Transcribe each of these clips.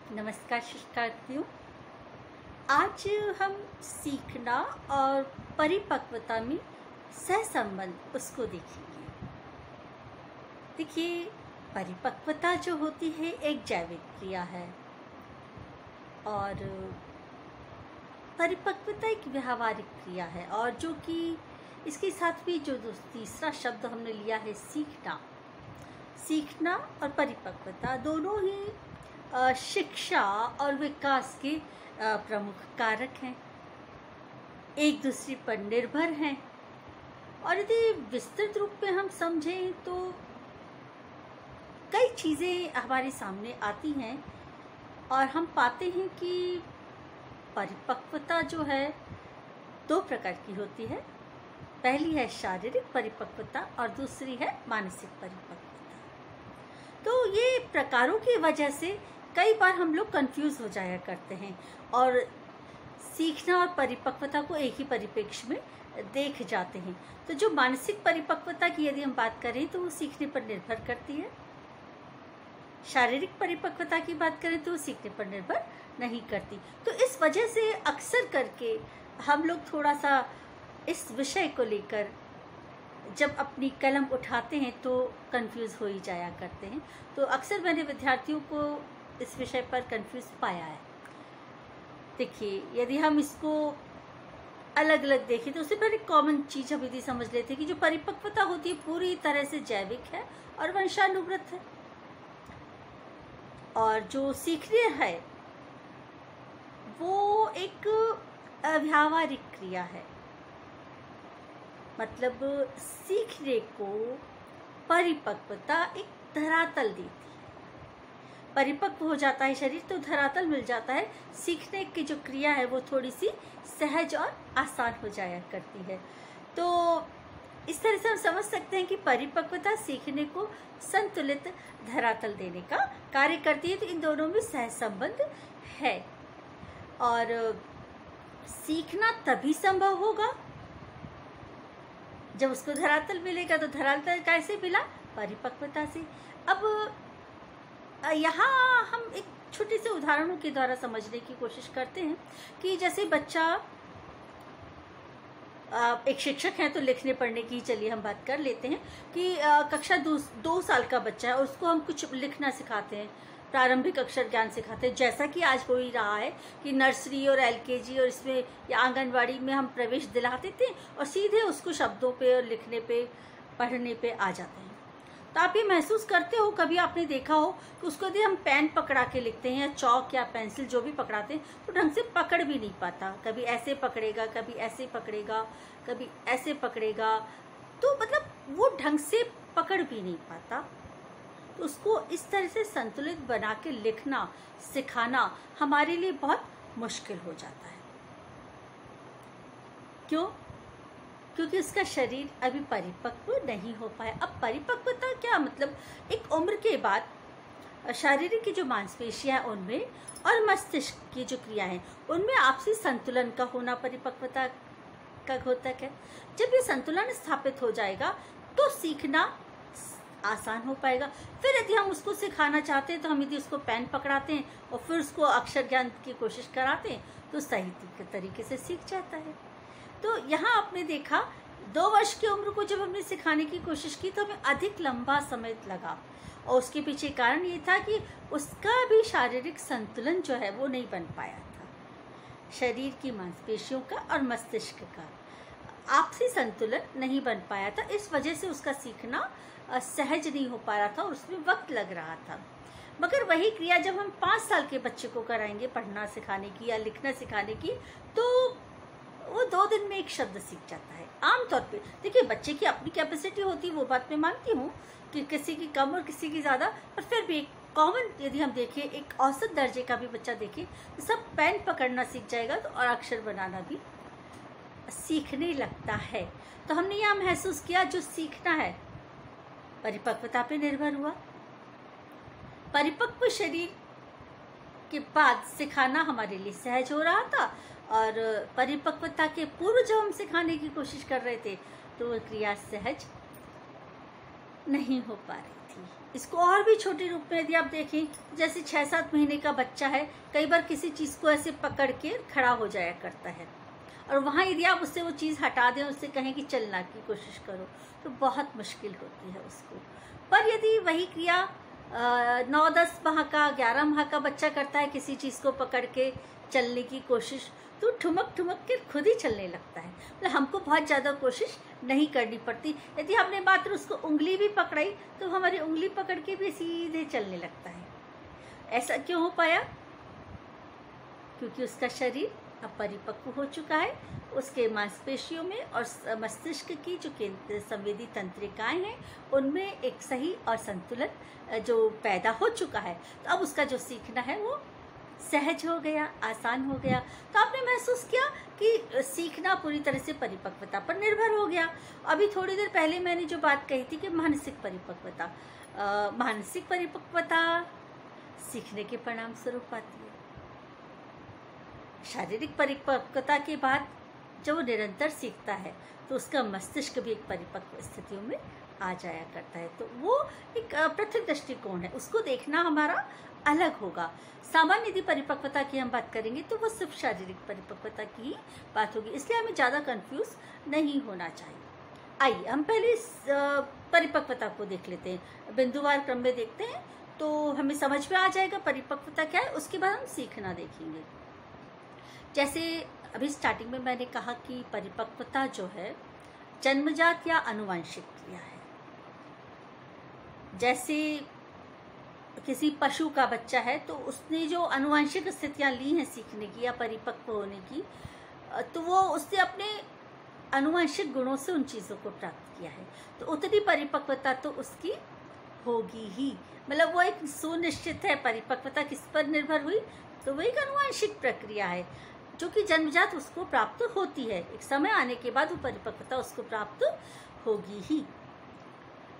नमस्कार शिक्षार्थियों। आज हम सीखना और परिपक्वता में सहसंबंध उसको देखेंगे। देखिए, परिपक्वता जो होती है एक जैविक क्रिया है और परिपक्वता एक व्यावहारिक क्रिया है, और जो कि इसके साथ भी जो तीसरा शब्द हमने लिया है सीखना और परिपक्वता दोनों ही शिक्षा और विकास के प्रमुख कारक हैं, एक दूसरे पर निर्भर हैं। और यदि विस्तृत रूप में हम समझें तो कई चीज़ें हमारे सामने आती हैं और हम पाते हैं कि परिपक्वता जो है दो प्रकार की होती है। पहली है शारीरिक परिपक्वता और दूसरी है मानसिक परिपक्वता। तो ये प्रकारों की वजह से कई बार हम लोग कंफ्यूज हो जाया करते हैं और सीखना और परिपक्वता को एक ही परिप्रेक्ष्य में देख जाते हैं। तो जो मानसिक परिपक्वता की यदि हम बात करें तो वो सीखने पर निर्भर करती है, शारीरिक परिपक्वता की बात करें तो वो सीखने पर निर्भर नहीं करती। तो इस वजह से अक्सर करके हम लोग थोड़ा सा इस विषय को लेकर जब अपनी कलम उठाते हैं तो कंफ्यूज हो ही जाया करते हैं। तो अक्सर मैंने विद्यार्थियों को इस विषय पर कंफ्यूज पाया है। देखिए, यदि हम इसको अलग अलग देखें तो उससे पहले कॉमन चीज हम यदि समझ लेते हैं कि जो परिपक्वता होती है पूरी तरह से जैविक है और वंशानुगत है, और जो सीखने है वो एक व्यावहारिक क्रिया है। मतलब सीखने को परिपक्वता एक धरातल देती है। परिपक्व हो जाता है शरीर तो धरातल मिल जाता है, सीखने की जो क्रिया है वो थोड़ी सी सहज और आसान हो जाया करती है। तो इस तरह से हम समझ सकते हैं कि परिपक्वता सीखने को संतुलित धरातल देने का कार्य करती है। तो इन दोनों में सहसंबंध है, और सीखना तभी संभव होगा जब उसको धरातल मिलेगा। तो धरातल कैसे मिला? परिपक्वता से। अब यहाँ हम एक छोटे से उदाहरणों के द्वारा समझने की कोशिश करते हैं कि जैसे बच्चा, एक शिक्षक हैं तो लिखने पढ़ने की चलिए हम बात कर लेते हैं कि कक्षा 2 साल का बच्चा है और उसको हम कुछ लिखना सिखाते हैं, प्रारंभिक अक्षर ज्ञान सिखाते हैं। जैसा कि आज हो ही रहा है कि नर्सरी और LKG और इसमें या आंगनवाड़ी में हम प्रवेश दिलाते थे और सीधे उसको शब्दों पे और लिखने पे पढ़ने पे आ जाते हैं। तो आप ये महसूस करते हो, कभी आपने देखा हो कि उसको यदि हम पेन पकड़ा के लिखते हैं या चौक या पेंसिल जो भी पकड़ाते हैं तो ढंग से पकड़ भी नहीं पाता। कभी ऐसे पकड़ेगा, कभी ऐसे पकड़ेगा, कभी ऐसे पकड़ेगा, तो मतलब वो ढंग से पकड़ भी नहीं पाता। तो उसको इस तरह से संतुलित बना के लिखना सिखाना हमारे लिए बहुत मुश्किल हो जाता है। क्यों? क्योंकि उसका शरीर अभी परिपक्व नहीं हो पाया। अब परिपक्वता क्या मतलब? एक उम्र के बाद शारीरिक की जो मांसपेशियां हैं उनमें और मस्तिष्क की जो क्रिया है उनमें आपसी संतुलन का होना परिपक्वता का घोतक है। जब ये संतुलन स्थापित हो जाएगा तो सीखना आसान हो पाएगा। फिर यदि हम उसको सिखाना चाहते हैं तो हम यदि उसको पेन पकड़ाते हैं और फिर उसको अक्षर ज्ञान की कोशिश कराते हैं तो सही तरीके से सीख जाता है। तो यहाँ आपने देखा 2 वर्ष की उम्र को जब हमने सिखाने की कोशिश की तो हमें अधिक लंबा समय लगा, और उसके पीछे कारण ये था कि उसका भी शारीरिक संतुलन जो है वो नहीं बन पाया था। शरीर की मांसपेशियों का और मस्तिष्क का आपसी संतुलन नहीं बन पाया था। इस वजह से उसका सीखना सहज नहीं हो पा रहा था और उसमें वक्त लग रहा था। मगर वही क्रिया जब हम 5 साल के बच्चे को कराएंगे पढ़ना सिखाने की या लिखना सिखाने की तो वो 2 दिन में एक शब्द सीख जाता है। आमतौर पे देखिए, बच्चे की अपनी कैपेसिटी होती है, वो बात मैं मानती हूँ कि किसी की कम और किसी की ज़्यादा, पर फिर भी एक कॉमन यदि हम देखें, एक औसत दर्जे का भी बच्चा देखें तो सब पेन पकड़ना सीख जाएगा तो और अक्षर बनाना भी सीखने लगता है। तो हमने यह महसूस किया जो सीखना है परिपक्वता पे निर्भर हुआ। परिपक्व शरीर के बाद सिखाना हमारे लिए सहज हो रहा था, और परिपक्वता के पूर्व जब हम सिखाने की कोशिश कर रहे थे तो वो क्रिया सहज नहीं हो पा रही थी। इसको और भी छोटे रूप में यदि आप देखें, जैसे 6-7 महीने का बच्चा है, कई बार किसी चीज़ को ऐसे पकड़ के खड़ा हो जाया करता है, और वहाँ यदि आप उससे वो चीज़ हटा दें, उससे कहें कि चलना की कोशिश करो, तो बहुत मुश्किल होती है उसको। पर यदि वही क्रिया 9-10 माह का, 11 माह का बच्चा करता है, किसी चीज़ को पकड़ के चलने की कोशिश, तो ठुमक ठुमक के खुद ही चलने लगता है। मतलब हमको बहुत ज़्यादा कोशिश नहीं करनी पड़ती। यदि हमने मात्र उसको उंगली भी पकड़ाई, तो हमारी उंगली पकड़ के भी सीधे चलने लगता है। ऐसा क्यों हो पाया? क्योंकि उसका शरीर अब परिपक्व हो चुका है, उसके मांसपेशियों में और मस्तिष्क की जो केंद्र संवेदी तंत्रिकाएं हैं, उनमें एक सही और संतुलन जो पैदा हो चुका है। तो अब उसका जो सीखना है वो सहज हो गया, आसान हो गया। तो आपने महसूस किया कि सीखना पूरी तरह से परिपक्वता पर निर्भर हो गया। अभी थोड़ी देर पहले मैंने जो बात कही थी कि मानसिक परिपक्वता सीखने के परिणाम स्वरूप आती है। शारीरिक परिपक्वता के बाद जब वो निरंतर सीखता है, तो उसका मस्तिष्क भी एक परिपक्व स्थितियों में आ जाया करता है। तो वो एक पृथक दृष्टिकोण है, उसको देखना हमारा अलग होगा। सामान्य यदि परिपक्वता की हम बात करेंगे, तो वो सिर्फ शारीरिक परिपक्वता की ही बात होगी, इसलिए हमें ज़्यादा कंफ्यूज नहीं होना चाहिए। आइए हम पहले इस परिपक्वता को देख लेते हैं, बिंदुवार क्रम में देखते हैं, तो हमें समझ में आ जाएगा परिपक्वता क्या है। उसके बाद हम सीखना देखेंगे। जैसे अभी स्टार्टिंग में मैंने कहा कि परिपक्वता जो है जन्मजात या आनुवंशिक क्रिया है। जैसे किसी पशु का बच्चा है, तो उसने जो आनुवंशिक स्थितियां ली हैं सीखने की या परिपक्व होने की, तो वो उसने अपने आनुवंशिक गुणों से उन चीज़ों को प्राप्त किया है, तो उतनी परिपक्वता तो उसकी होगी ही। मतलब वो एक सुनिश्चित है। परिपक्वता किस पर निर्भर हुई? तो वो एक आनुवंशिक प्रक्रिया है जो कि जन्मजात उसको प्राप्त होती है। एक समय आने के बाद वो परिपक्वता उसको प्राप्त होगी ही।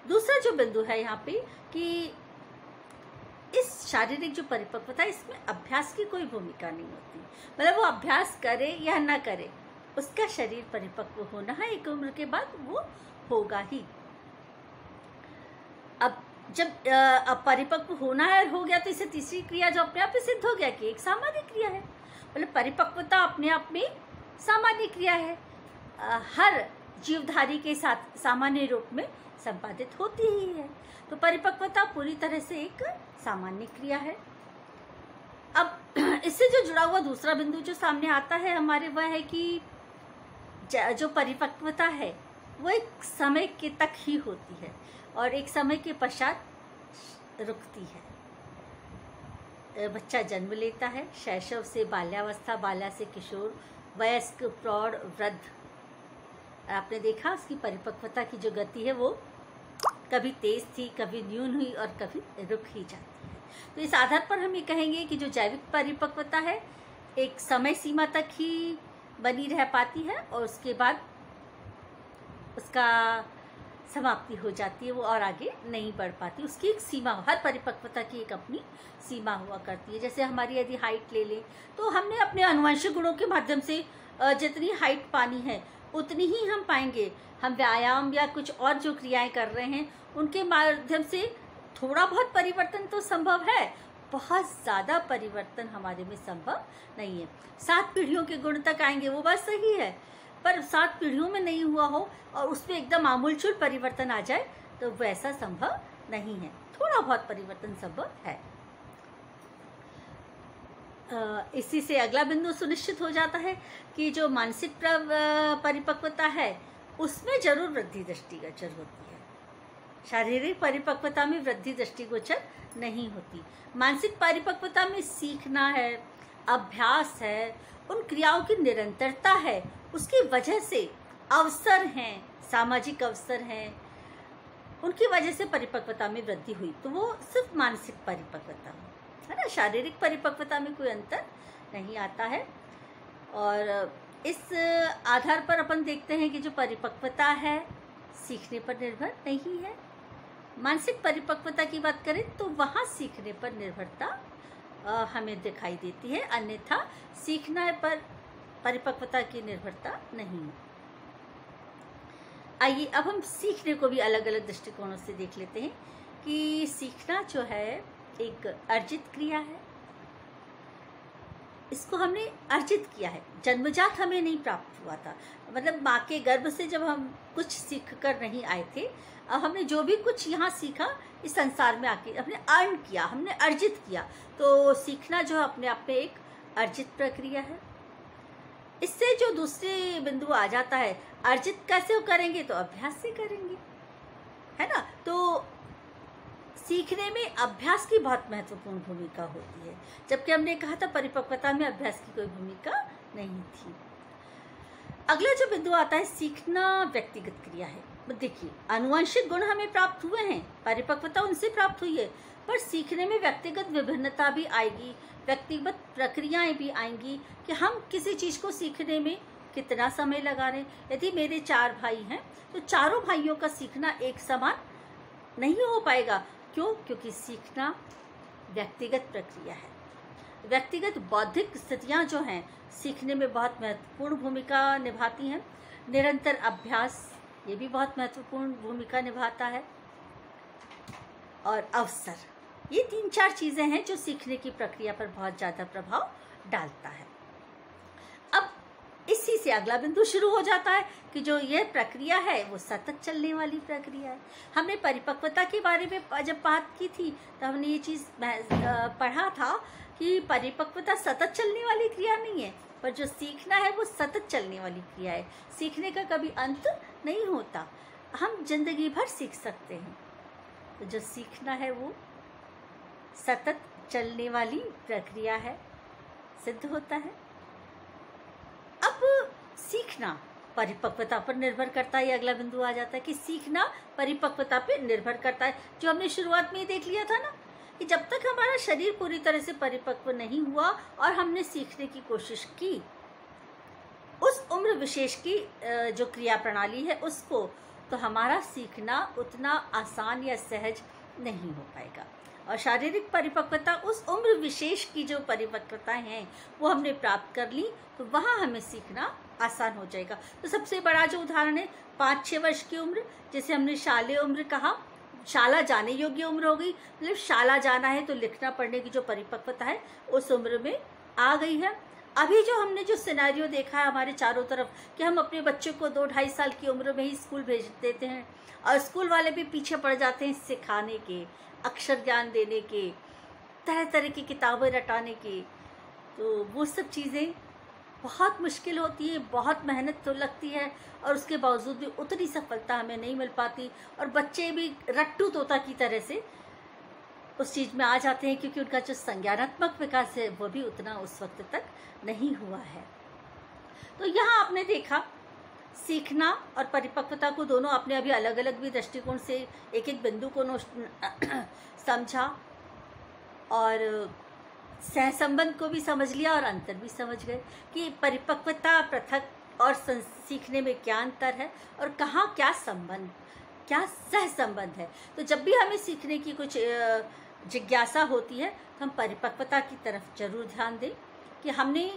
दूसरा जो बिंदु है यहाँ पे कि इस शारीरिक जो परिपक्वता, इसमें अभ्यास की कोई भूमिका नहीं होती। मतलब वो अभ्यास करे या ना करे, उसका शरीर परिपक्व होना है, एक उम्र के बाद वो होगा ही। अब जब अब परिपक्व होना है हो गया, तो इसे तीसरी क्रिया जो अपने आप ही सिद्ध हो गया कि एक सामान्य क्रिया है। मतलब परिपक्वता अपने आप में सामान्य क्रिया है, हर जीवधारी के साथ सामान्य रूप में संपादित होती ही है। तो परिपक्वता पूरी तरह से एक सामान्य क्रिया है। अब इससे जो जुड़ा हुआ दूसरा बिंदु जो सामने आता है हमारे, वह है कि जो परिपक्वता है वो एक समय के तक ही होती है और एक समय के पश्चात रुकती है। बच्चा जन्म लेता है, शैशव से बाल्यावस्था, बाल्या से किशोर, वयस्क, प्रौढ़, वृद्ध। आपने देखा उसकी परिपक्वता की जो गति है वो कभी तेज थी, कभी न्यून हुई और कभी रुक ही जाती है। तो इस आधार पर हम ये कहेंगे कि जो जैविक परिपक्वता है एक समय सीमा तक ही बनी रह पाती है और उसके बाद उसका समाप्ति हो जाती है, वो और आगे नहीं बढ़ पाती। उसकी एक सीमा, हर परिपक्वता की एक अपनी सीमा हुआ करती है। जैसे हमारी यदि हाइट ले लें, तो हमने अपने आनुवंशिक गुणों के माध्यम से जितनी हाइट पानी है उतनी ही हम पाएंगे। हम व्यायाम या कुछ और जो क्रियाएं कर रहे हैं उनके माध्यम से थोड़ा बहुत परिवर्तन तो संभव है, बहुत ज़्यादा परिवर्तन हमारे में संभव नहीं है। 7 पीढ़ियों के गुण तक आएंगे वो बात सही है, पर 7 पीढ़ियों में नहीं हुआ हो और उसमें एकदम आमूलचूल परिवर्तन आ जाए तो वैसा संभव नहीं है। थोड़ा बहुत परिवर्तन संभव है। इसी से अगला बिंदु सुनिश्चित हो जाता है कि जो मानसिक परिपक्वता है उसमें जरूर वृद्धि दृष्टिगोचर होती है। शारीरिक परिपक्वता में वृद्धि दृष्टिगोचर नहीं होती। मानसिक परिपक्वता में सीखना है, अभ्यास है, उन क्रियाओं की निरंतरता है, उसकी वजह से अवसर हैं, सामाजिक अवसर हैं, उनकी वजह से परिपक्वता में वृद्धि हुई, तो वो सिर्फ मानसिक परिपक्वता है ना। शारीरिक परिपक्वता में कोई अंतर नहीं आता है। और इस आधार पर अपन देखते हैं कि जो परिपक्वता है सीखने पर निर्भर नहीं है। मानसिक परिपक्वता की बात करें तो वहाँ सीखने पर निर्भरता हमें दिखाई देती है, अन्यथा सीखना पर परिपक्वता की निर्भरता नहीं है। आइए अब हम सीखने को भी अलग अलग दृष्टिकोणों से देख लेते हैं कि सीखना जो है एक अर्जित क्रिया है। इसको हमने अर्जित किया है, जन्मजात हमें नहीं प्राप्त हुआ था। मतलब माँ के गर्भ से जब हम कुछ सीख कर नहीं आए थे, हमने जो भी कुछ यहाँ सीखा इस संसार में आके हमने अर्न किया, हमने अर्जित किया। तो सीखना जो अपने आप में एक अर्जित प्रक्रिया है। इससे जो दूसरे बिंदु आ जाता है, अर्जित कैसे करेंगे? तो अभ्यास से करेंगे, है ना। तो सीखने में अभ्यास की बहुत महत्वपूर्ण भूमिका होती है, जबकि हमने कहा था परिपक्वता में अभ्यास की कोई भूमिका नहीं थी। अगला जो बिंदु आता है, सीखना व्यक्तिगत क्रिया है। देखिए, आनुवंशिक गुण हमें प्राप्त हुए हैं, परिपक्वता उनसे प्राप्त हुई है, पर सीखने में व्यक्तिगत विभिन्नता भी आएगी, व्यक्तिगत प्रक्रियाएं भी आएंगी कि हम किसी चीज को सीखने में कितना समय लगा रहे हैं। यदि मेरे 4 भाई हैं तो चारों भाइयों का सीखना एक समान नहीं हो पाएगा। क्यों? क्योंकि सीखना व्यक्तिगत प्रक्रिया है। व्यक्तिगत बौद्धिक स्थितियां जो हैं सीखने में बहुत महत्वपूर्ण भूमिका निभाती हैं। निरंतर अभ्यास ये भी बहुत महत्वपूर्ण भूमिका निभाता है। और अवसर, ये 3-4 चीजें हैं जो सीखने की प्रक्रिया पर बहुत ज्यादा प्रभाव डालता है। अब इसी से अगला बिंदु शुरू हो जाता है कि जो ये प्रक्रिया है वो सतत चलने वाली प्रक्रिया है। हमने परिपक्वता के बारे में जब बात की थी तो हमने ये चीज पढ़ा था कि परिपक्वता सतत चलने वाली क्रिया नहीं है, पर जो सीखना है वो सतत चलने वाली क्रिया है। सीखने का कभी अंत नहीं होता, हम जिंदगी भर सीख सकते हैं। तो जो सीखना है वो सतत चलने वाली प्रक्रिया है, सिद्ध होता है। अब सीखना परिपक्वता पर निर्भर करता है। अगला बिंदु आ जाता है कि सीखना परिपक्वता पर निर्भर करता है, जो हमने शुरुआत में ही देख लिया था ना, कि जब तक हमारा शरीर पूरी तरह से परिपक्व नहीं हुआ और हमने सीखने की कोशिश की, उस उम्र विशेष की जो क्रिया प्रणाली है उसको, तो हमारा सीखना उतना आसान या सहज नहीं हो पाएगा। और शारीरिक परिपक्वता, उस उम्र विशेष की जो परिपक्वताएं हैं वो हमने प्राप्त कर ली, तो वहाँ हमें सीखना आसान हो जाएगा। तो सबसे बड़ा जो उदाहरण है 5-6 वर्ष की उम्र, जिसे हमने शालेय उम्र कहा, शाला जाने योग्य उम्र हो गई। मतलब शाला जाना है तो लिखना पढ़ने की जो परिपक्वता है उस उम्र में आ गई है। अभी जो हमने जो सिनेरियो देखा है हमारे चारों तरफ कि हम अपने बच्चों को 2-2.5 साल की उम्र में ही स्कूल भेज देते हैं, और स्कूल वाले भी पीछे पड़ जाते हैं सिखाने के, अक्षर ज्ञान देने के, तरह तरह की किताबें रटाने के। तो वो सब चीज़ें बहुत मुश्किल होती है, बहुत मेहनत तो लगती है, और उसके बावजूद भी उतनी सफलता हमें नहीं मिल पाती। और बच्चे भी रट्टू तोता की तरह से उस चीज़ में आ जाते हैं, क्योंकि उनका जो संज्ञानात्मक विकास है वो भी उतना उस वक्त तक नहीं हुआ है। तो यहाँ आपने देखा सीखना और परिपक्वता को दोनों आपने अभी अलग अलग भी दृष्टिकोण से एक एक बिंदु को समझा, और सहसंबंध को भी समझ लिया और अंतर भी समझ गए कि परिपक्वता पृथक और सीखने में क्या अंतर है और कहाँ क्या संबंध, क्या सहसंबंध है। तो जब भी हमें सीखने की कुछ जिज्ञासा होती है तो हम परिपक्वता की तरफ जरूर ध्यान दें कि हमने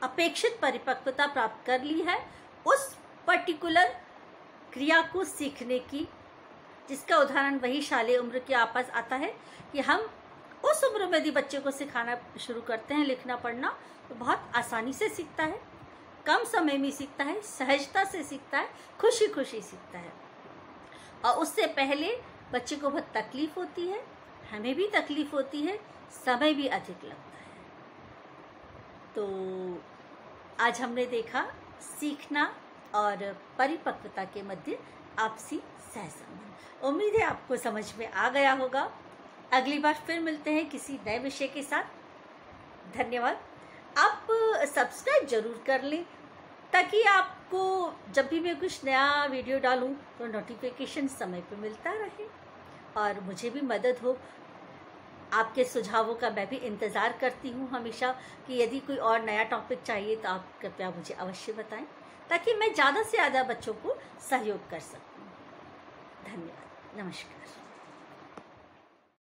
अपेक्षित परिपक्वता प्राप्त कर ली है उस पर्टिकुलर क्रिया को सीखने की, जिसका उदाहरण वही शालेय उम्र के आपस आता है कि हम उस उम्र में यदि बच्चे को सिखाना शुरू करते हैं लिखना पढ़ना, तो बहुत आसानी से सीखता है, कम समय में सीखता है, सहजता से सीखता है, खुशी खुशी सीखता है। और उससे पहले बच्चे को बहुत तकलीफ होती है, हमें भी तकलीफ होती है, समय भी अधिक लगता है। तो आज हमने देखा सीखना और परिपक्वता के मध्य आपसी सहसंबंध। उम्मीद है आपको समझ में आ गया होगा। अगली बार फिर मिलते हैं किसी नए विषय के साथ। धन्यवाद। आप सब्सक्राइब जरूर कर लें ताकि आपको जब भी मैं कुछ नया वीडियो डालूं तो नोटिफिकेशन समय पर मिलता रहे और मुझे भी मदद हो। आपके सुझावों का मैं भी इंतज़ार करती हूँ हमेशा कि यदि कोई और नया टॉपिक चाहिए तो आप कृपया मुझे अवश्य बताएं ताकि मैं ज़्यादा से ज़्यादा बच्चों को सहयोग कर सकूँ। धन्यवाद। नमस्कार।